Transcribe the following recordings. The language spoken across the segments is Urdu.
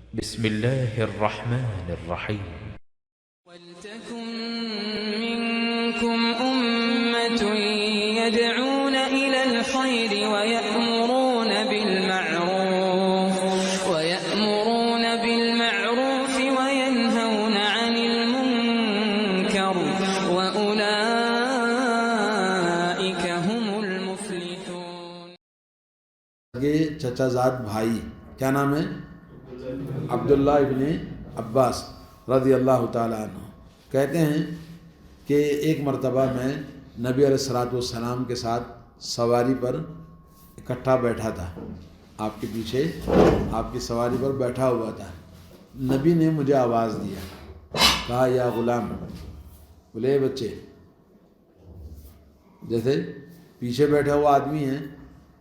بسم الله الرحمن الرحيم. ولتكن منكم أمة يدعون إلى الخير ويأمرون بالمعروف وينهون عن المنكر وأولئك هم المفلحون. یہ چچا زاد بھائی کیا نام ہے؟ عبداللہ ابن عباس رضی اللہ تعالیٰ عنہ کہتے ہیں کہ ایک مرتبہ میں نبی علیہ الصلوۃ والسلام کے ساتھ سواری پر اکٹھا بیٹھا تھا، آپ کے پیچھے آپ کی سواری پر بیٹھا ہوا تھا۔ نبی نے مجھے آواز دیا، کہا یا غلام، بولے بچے، جیسے پیچھے بیٹھا ہوا آدمی ہے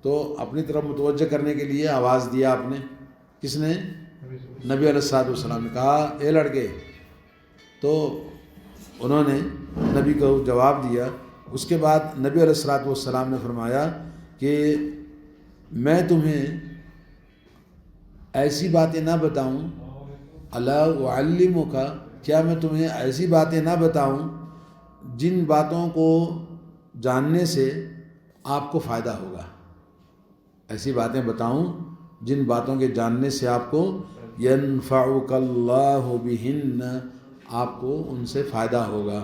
تو اپنی طرف متوجہ کرنے کے لیے آواز دیا آپ نے، کس نے؟ نبی علیہ الصلوۃ والسلام نے کہا اے لڑکے، تو انہوں نے نبی کو جواب دیا۔ اس کے بعد نبی علیہ الصلوۃ والسلام نے فرمایا کہ میں تمہیں ایسی باتیں نہ بتاؤں، الا اعلمک، کیا میں تمہیں ایسی باتیں نہ بتاؤں جن باتوں کو جاننے سے آپ کو فائدہ ہوگا، ایسی باتیں بتاؤں جن باتوں کے جاننے سے آپ کو ینفعک اللہ بہن، آپ کو ان سے فائدہ ہوگا۔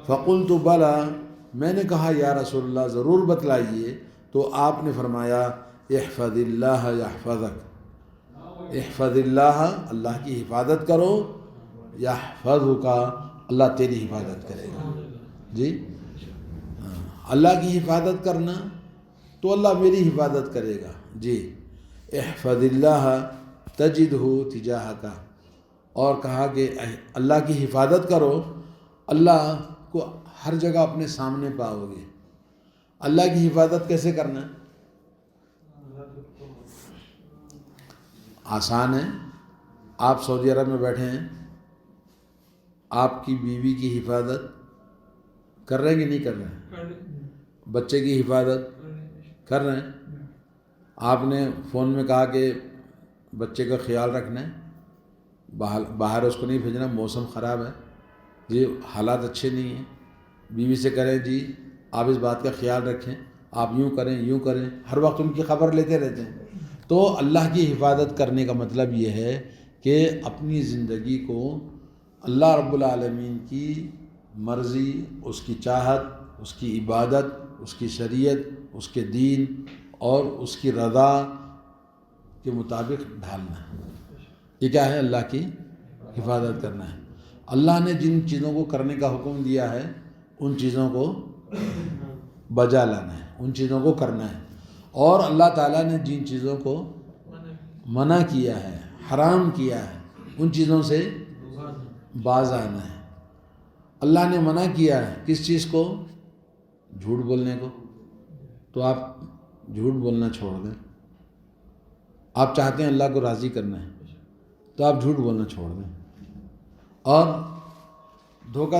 فقلت بلا، میں نے کہا یا رسول اللہ ضرور بتلائیے، تو آپ نے فرمایا احفظ اللہ یحفظک، احفظ اللہ، اللہ کی حفاظت کرو، یحفظک، اللہ تیری حفاظت کرے گا۔ جی، اللہ کی حفاظت کرنا تو اللہ میری حفاظت کرے گا۔ جی، احفظ اللہ تجدہ تجاہک، اور کہا کہ اللہ کی حفاظت کرو، اللہ کو ہر جگہ اپنے سامنے پاؤ گے۔ اللہ کی حفاظت کیسے کرنا ہے؟ آسان ہے، آپ سعودی عرب میں بیٹھے ہیں، آپ کی بیوی کی حفاظت کر رہے ہیں کہ نہیں کر رہے ہیں؟ بچے کی حفاظت کر رہے ہیں۔ آپ نے فون میں کہا کہ بچے کا خیال رکھنا ہے، باہر اس کو نہیں بھیجنا، موسم خراب ہے، جی حالات اچھے نہیں ہیں، بیوی سے کریں جی آپ اس بات کا خیال رکھیں، آپ یوں کریں یوں کریں، ہر وقت ان کی خبر لیتے رہتے ہیں۔ تو اللہ کی حفاظت کرنے کا مطلب یہ ہے کہ اپنی زندگی کو اللہ رب العالمین کی مرضی، اس کی چاہت، اس کی عبادت، اس کی شریعت، اس کے دین اور اس کی رضا کے مطابق ڈھالنا ہے۔ یہ کیا ہے؟ اللہ کی حفاظت کرنا ہے۔ اللہ نے جن چیزوں کو کرنے کا حکم دیا ہے ان چیزوں کو بجا لانا ہے، ان چیزوں کو کرنا ہے، اور اللہ تعالیٰ نے جن چیزوں کو منع کیا ہے، حرام کیا ہے، ان چیزوں سے باز آنا ہے۔ اللہ نے منع کیا ہے کس چیز کو؟ جھوٹ بولنے کو، تو آپ جھوٹ بولنا چھوڑ دیں۔ آپ چاہتے ہیں اللہ کو راضی کرنا ہے تو آپ جھوٹ بولنا چھوڑ دیں، اور دھوکہ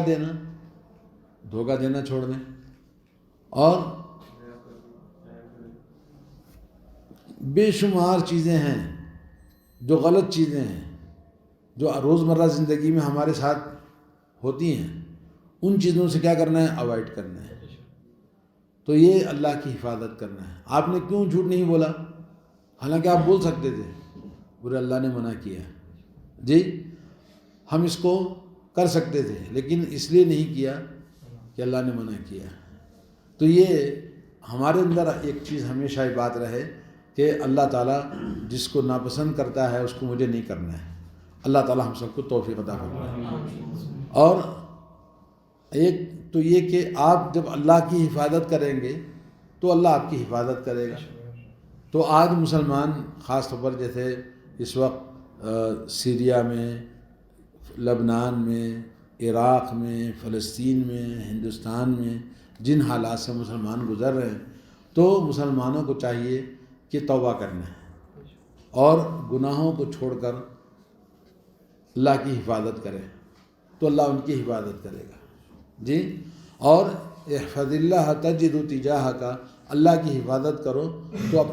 دینا چھوڑ دیں، اور بے شمار چیزیں ہیں جو غلط چیزیں ہیں جو روزمرہ زندگی میں ہمارے ساتھ ہوتی ہیں، ان چیزوں سے کیا کرنا ہے؟ اوائڈ کرنا ہے۔ تو یہ اللہ کی حفاظت کرنا ہے۔ آپ نے کیوں جھوٹ نہیں بولا؟ حالانکہ آپ بول سکتے تھے، بولے اللہ نے منع کیا ہے۔ جی، ہم اس کو کر سکتے تھے لیکن اس لیے نہیں کیا کہ اللہ نے منع کیا۔ تو یہ ہمارے اندر ایک چیز ہمیشہ یہ بات رہے کہ اللہ تعالیٰ جس کو ناپسند کرتا ہے اس کو مجھے نہیں کرنا ہے۔ اللہ تعالیٰ ہم سب کو توفیق عطا فرمائے۔ اور ایک تو یہ کہ آپ جب اللہ کی حفاظت کریں گے تو اللہ آپ کی حفاظت کرے گا۔ تو آج مسلمان خاص طور پر جیسے اس وقت سیریا میں، لبنان میں، عراق میں، فلسطین میں، ہندوستان میں جن حالات سے مسلمان گزر رہے ہیں، تو مسلمانوں کو چاہیے کہ توبہ کرنا ہے اور گناہوں کو چھوڑ کر اللہ کی حفاظت کرے، تو اللہ ان کی حفاظت کرے گا۔ جی، اور احفظ اللہ تجد تجاہک، اللہ کی حفاظت کرو تو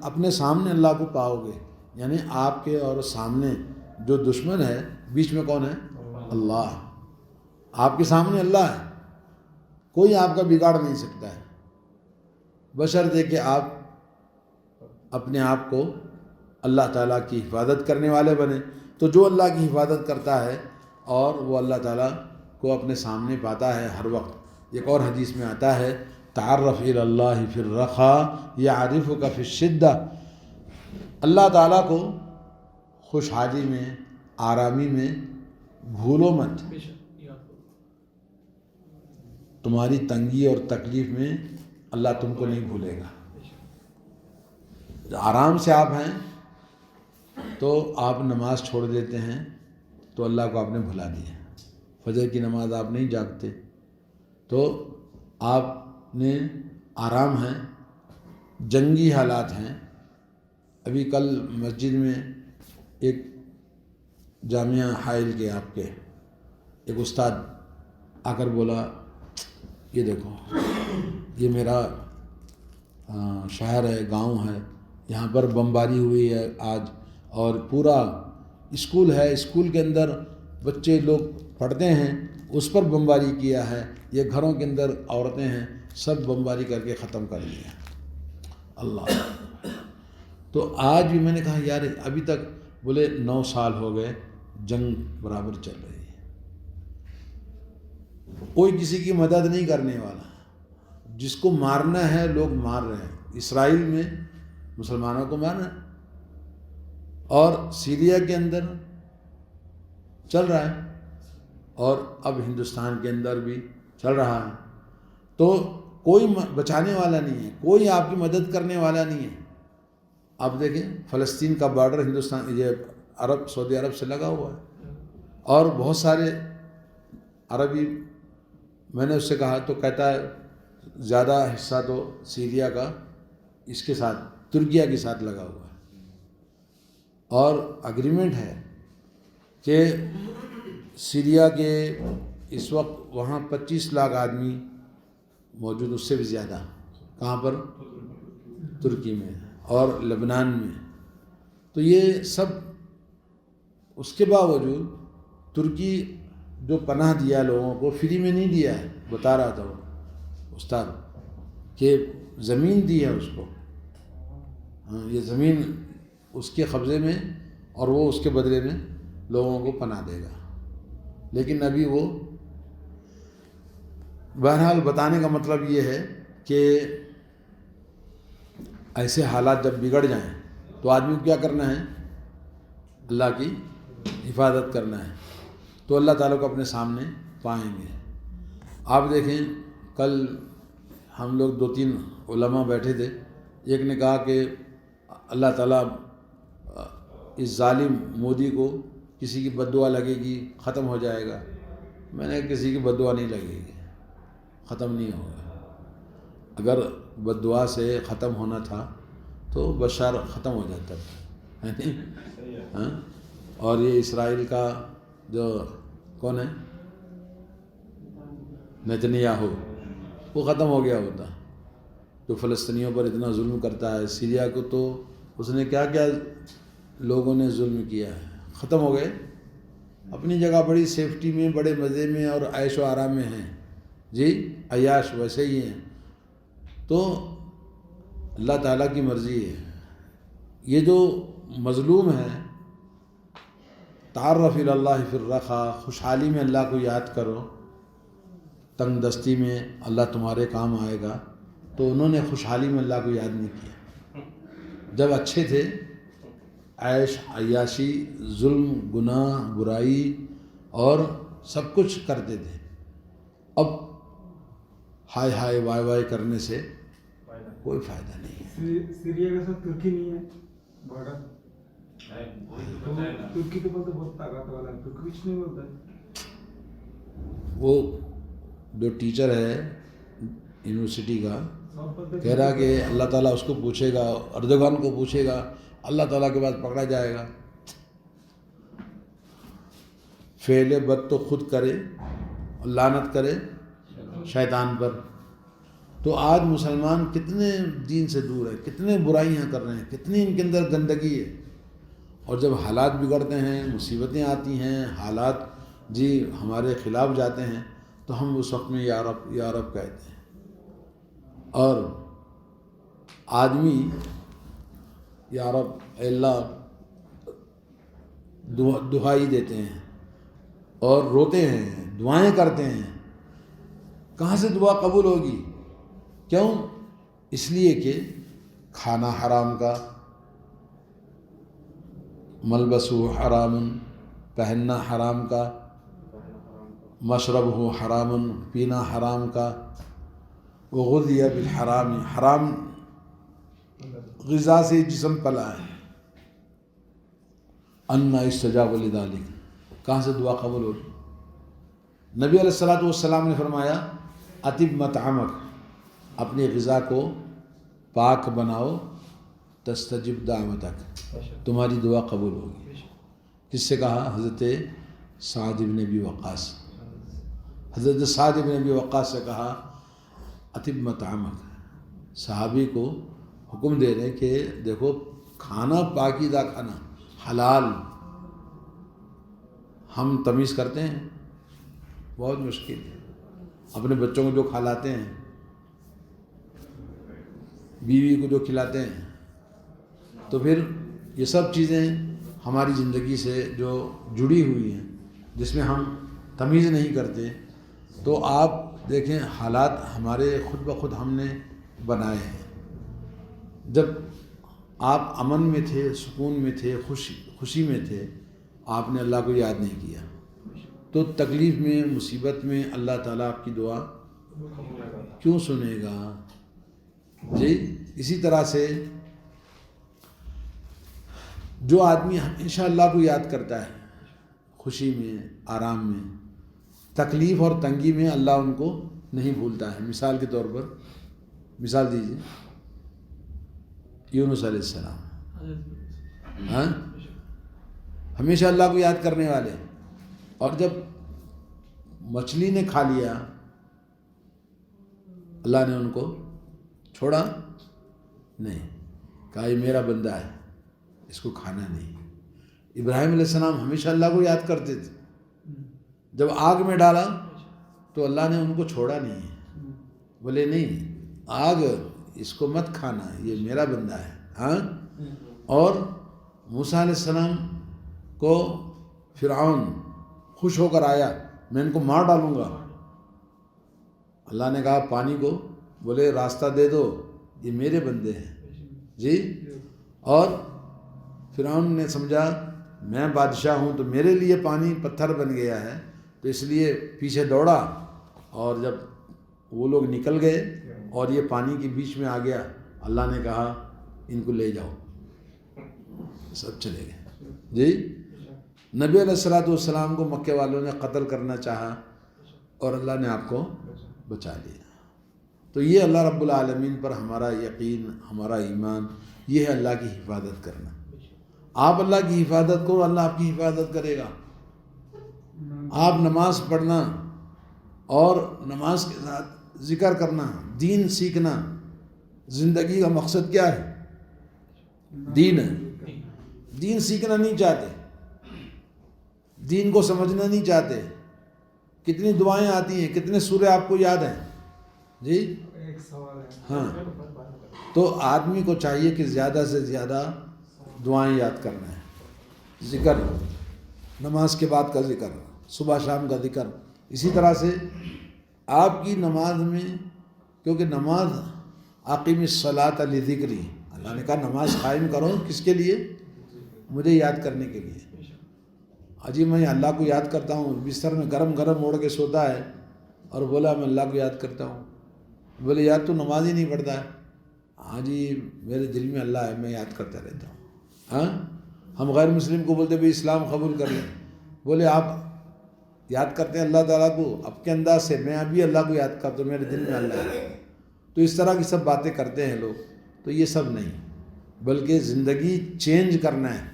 اپنے سامنے اللہ کو پاؤ گے۔ یعنی آپ کے اور سامنے جو دشمن ہے بیچ میں کون ہے؟ اللہ. آپ کے سامنے اللہ ہے, کوئی آپ کا بگاڑ نہیں سکتا ہے, بشرطے کہ آپ اپنے آپ کو اللہ تعالیٰ کی حفاظت کرنے والے بنے. تو جو اللہ کی حفاظت کرتا ہے اور وہ اللہ تعالیٰ کو اپنے سامنے پاتا ہے ہر وقت. ایک اور حدیث میں آتا ہے تعرف الی اللہ فی الرخاء یعرفک فی الشدہ. اللہ تعالیٰ کو خوشحالی میں, آرامی میں بھولو مت, تمہاری تنگی اور تکلیف میں اللہ تم کو نہیں بھولے گا. آرام سے آپ ہیں تو آپ نماز چھوڑ دیتے ہیں تو اللہ کو آپ نے بھلا دیا. فجر کی نماز آپ نہیں جاگتے تو آپ نے آرام ہیں, جنگی حالات ہیں. ابھی کل مسجد میں ایک جامعہ حائل کے آپ کے ایک استاد آ کر بولا یہ دیکھو یہ میرا شہر ہے, گاؤں ہے, یہاں پر بمباری ہوئی ہے آج, اور پورا اسکول ہے, اسکول کے اندر بچے لوگ پڑھتے ہیں اس پر بمباری کیا ہے, یہ گھروں کے اندر عورتیں ہیں سب بمباری کر کے ختم کر دیا. اللہ. تو آج بھی میں نے کہا یار ابھی تک بولے 9 سال ہو گئے جنگ برابر چل رہی ہے, کوئی کسی کی مدد نہیں کرنے والا. جس کو مارنا ہے لوگ مار رہے ہیں. اسرائیل میں مسلمانوں کو مارنا اور سیریا کے اندر چل رہا ہے اور اب ہندوستان کے اندر بھی چل رہا ہے. تو کوئی بچانے والا نہیں ہے, کوئی آپ کی مدد کرنے والا نہیں ہے. آپ دیکھیں فلسطین کا بارڈر ہندوستان یہ عرب سعودی عرب سے لگا ہوا ہے اور بہت سارے عربی, میں نے اس سے کہا تو کہتا ہے زیادہ حصہ تو سیریا کا اس کے ساتھ ترکیہ کے ساتھ لگا ہوا ہے, اور اگریمنٹ ہے کہ سیریا کے اس وقت وہاں 25 لاکھ آدمی موجود, اس سے بھی زیادہ. کہاں پر؟ ترکی میں اور لبنان میں. تو یہ سب اس کے باوجود ترکی جو پناہ دیا لوگوں کو فری میں نہیں دیا ہے. بتا رہا تھا وہ استاد کہ زمین دی ہے اس کو, یہ زمین اس کے قبضے میں اور وہ اس کے بدلے میں لوگوں کو پناہ دے گا. لیکن ابھی وہ بہرحال بتانے کا مطلب یہ ہے کہ ایسے حالات جب بگڑ جائیں تو آدمی کو کیا کرنا ہے؟ اللہ کی حفاظت کرنا ہے, تو اللہ تعالیٰ کو اپنے سامنے پائیں گے. آپ دیکھیں کل ہم لوگ 2-3 علماء بیٹھے تھے, ایک نے کہا کہ اللہ تعالیٰ اس ظالم مودی کو کسی کی بد دعا لگے گی ختم ہو جائے گا. میں نے کسی کی بد دعا نہیں لگے گی, ختم نہیں ہوگا. اگر بد دعا سے ختم ہونا تھا تو بشار ختم ہو جاتا تھا, ہاں. اور یہ اسرائیل کا جو کون ہے نتنیاہو, وہ ختم ہو گیا ہوتا. جو فلسطینیوں پر اتنا ظلم کرتا ہے, سیریا کو تو اس نے کیا کیا لوگوں نے ظلم کیا ہے, ختم ہو گئے. اپنی جگہ بڑی سیفٹی میں, بڑے مزے میں اور عیش و آرام میں ہیں جی, عیاش ویسے ہی ہیں. تو اللہ تعالیٰ کی مرضی ہے. یہ جو مظلوم ہے تعرف الی اللہ فی الرخاء, خوشحالی میں اللہ کو یاد کرو, تنگ دستی میں اللہ تمہارے کام آئے گا. تو انہوں نے خوشحالی میں اللہ کو یاد نہیں کیا. جب اچھے تھے عیش عیاشی, ظلم, گناہ, برائی اور سب کچھ کرتے تھے. اب ہائے ہائے وائے وائے کرنے سے کوئی فائدہ نہیں ہے. سیریا کے ساتھ ترکی نہیں ہے بارڈر, ترکی کے بولتے بہت طاقت والا ہے, ترکی کچھ نہیں بولتا ہے. وہ جو ٹیچر ہے یونیورسٹی کا کہہ رہا کہ اللہ تعالیٰ اس کو پوچھے گا, اردوغان کو پوچھے گا, اللہ تعالیٰ کے بعد پکڑا جائے گا. فعل بد تو خود کرے اور لعنت کرے شیطان پر. تو آج مسلمان کتنے دین سے دور ہے, کتنے برائیاں کر رہے ہیں, کتنی ان کے اندر گندگی ہے. اور جب حالات بگڑتے ہیں، مصیبتیں آتی ہیں، حالات جی ہمارے خلاف جاتے ہیں، تو ہم اس وقت میں یا رب یا رب کہتے ہیں. اور آدمی یا رب اے اللہ دعائی دیتے ہیں اور روتے ہیں، دعائیں کرتے ہیں. کہاں سے دعا قبول ہوگی؟ کیوں؟ اس لیے کہ کھانا حرام کا، ملبس ہو حرام، پہننا حرام کا، مشرب ہو حرام، پینا حرام کا، وغذی بالحرام، حرام غذا سے جسم پلا ہے. انا استجاب لذالک، کہاں سے دعا قبول ہوگی؟ نبی علیہ الصلوۃ والسلام نے فرمایا اطب مطعمک، اپنی غذا کو پاک بناؤ، تستجب دعوتک، تمہاری دعا قبول ہوگی. کس سے کہا؟ حضرت سعد بن ابی وقاص. حضرت سعد بن ابی وقاص سے کہا اطب مطعمک. صحابی کو حکم دے رہے کہ دیکھو کھانا پاکیزہ کھانا حلال. ہم تمیز کرتے ہیں، بہت مشکل ہے. اپنے بچوں کو جو کھلاتے ہیں، بیوی کو جو کھلاتے ہیں، تو پھر یہ سب چیزیں ہماری زندگی سے جو جڑی ہوئی ہیں، جس میں ہم تمیز نہیں کرتے. تو آپ دیکھیں حالات ہمارے خود بخود ہم نے بنائے ہیں. جب آپ امن میں تھے، سکون میں تھے، خوشی میں تھے، آپ نے اللہ کو یاد نہیں کیا، تو تکلیف میں، مصیبت میں اللہ تعالیٰ آپ کی دعا کیوں سنے گا؟ جی اسی طرح سے جو آدمی ہمیشہ اللہ کو یاد کرتا ہے، خوشی میں، آرام میں، تکلیف اور تنگی میں، اللہ ان کو نہیں بھولتا ہے. مثال کے طور پر مثال دیجیے یونس علیہ السلام، ہاں ہمیشہ اللہ کو یاد کرنے والے، اور جب مچھلی نے کھا لیا اللہ نے ان کو چھوڑا نہیں، کہا یہ میرا بندہ ہے، اس کو کھانا نہیں. ابراہیم علیہ السلام ہمیشہ اللہ کو یاد کرتے تھے، جب آگ میں ڈالا تو اللہ نے ان کو چھوڑا نہیں، بولے نہیں آگ اس کو مت کھانا، یہ میرا بندہ ہے. ہاں. اور موسیٰ علیہ السلام کو فرعون خوش ہو کر آیا، میں ان کو مار ڈالوں گا. اللہ نے کہا پانی کو، بولے راستہ دے دو، یہ میرے بندے ہیں. جی. اور فرعون نے سمجھا میں بادشاہ ہوں تو میرے لیے پانی پتھر بن گیا ہے، تو اس لیے پیچھے دوڑا، اور جب وہ لوگ نکل گئے اور یہ پانی کے بیچ میں آ گیا، اللہ نے کہا ان کو لے جاؤ، سب چلے گئے. جی. نبی علیہ الصلوۃ والسلام کو مکے والوں نے قتل کرنا چاہا اور اللہ نے آپ کو بچا لیا. تو یہ اللہ رب العالمین پر ہمارا یقین، ہمارا ایمان، یہ ہے اللہ کی حفاظت کرنا. آپ اللہ کی حفاظت کرو، اللہ آپ کی حفاظت کرے گا. آپ نماز پڑھنا اور نماز کے ساتھ ذکر کرنا، دین سیکھنا. زندگی کا مقصد کیا ہے؟ دین ہے. دین سیکھنا نہیں چاہتے، دین کو سمجھنا نہیں چاہتے. کتنی دعائیں آتی ہیں، کتنے سورے آپ کو یاد ہیں؟ جی. ایک سوال ہے. ہاں. تو آدمی کو چاہیے کہ زیادہ سے زیادہ دعائیں یاد کرنا ہے. ذکر، نماز کے بعد کا ذکر، صبح شام کا ذکر. اسی طرح سے آپ کی نماز میں، کیونکہ نماز اقیم الصلاۃ لذکری، اللہ نے کہا نماز قائم کرو کس کے لیے؟ مجھے یاد کرنے کے لیے. اجی میں اللہ کو یاد کرتا ہوں، بستر میں گرم گرم اوڑھ کے سوتا ہے اور بولا میں اللہ کو یاد کرتا ہوں. بولے یار تو نماز ہی نہیں پڑھتا ہے. ہاں جی میرے دل میں اللہ ہے، میں یاد کرتا رہتا ہوں. ہاں. ہم غیر مسلم کو بولتے بھائی اسلام قبول کر لیں، بولے آپ یاد کرتے ہیں اللہ تعالیٰ کو آپ کے انداز سے، میں ابھی اللہ کو یاد کرتا ہوں، میرے دل میں اللہ ہے. تو اس طرح کی سب باتیں کرتے ہیں لوگ. تو یہ سب نہیں، بلکہ زندگی چینج کرنا ہے.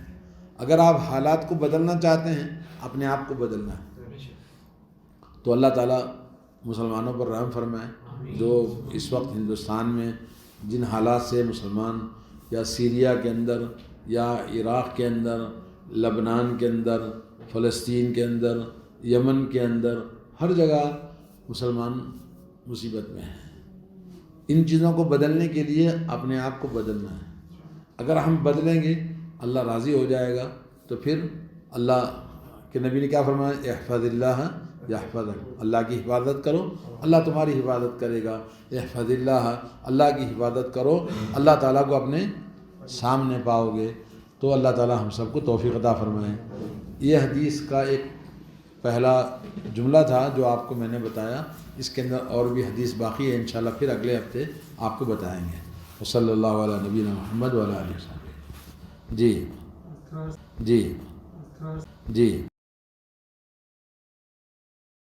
اگر آپ حالات کو بدلنا چاہتے ہیں، اپنے آپ کو بدلنا ہے. تو اللہ تعالیٰ مسلمانوں پر رحم فرمائے. جو اس وقت ہندوستان میں جن حالات سے مسلمان، یا سیریا کے اندر یا عراق کے اندر، لبنان کے اندر، فلسطین کے اندر، یمن کے اندر، ہر جگہ مسلمان مصیبت میں ہیں۔ ان چیزوں کو بدلنے کے لیے اپنے آپ کو بدلنا ہے۔ اگر ہم بدلیں گے اللہ راضی ہو جائے گا، تو پھر اللہ کے نبی نے کیا فرمایا، احفظ اللہ یحفظک، اللہ کی حفاظت کرو اللہ تمہاری حفاظت کرے گا۔ احفظ اللہ، اللہ کی حفاظت کرو، اللہ تعالیٰ کو اپنے سامنے پاؤ گے۔ تو اللہ تعالیٰ ہم سب کو توفیق عطا فرمائے۔ یہ حدیث کا ایک پہلا جملہ تھا جو آپ کو میں نے بتایا، اس کے اندر اور بھی حدیث باقی ہے، انشاءاللہ پھر اگلے ہفتے آپ کو بتائیں گے۔ وصلی اللہ علی نبینا محمد وعلی آلہ وصحبہ۔ جی جی جی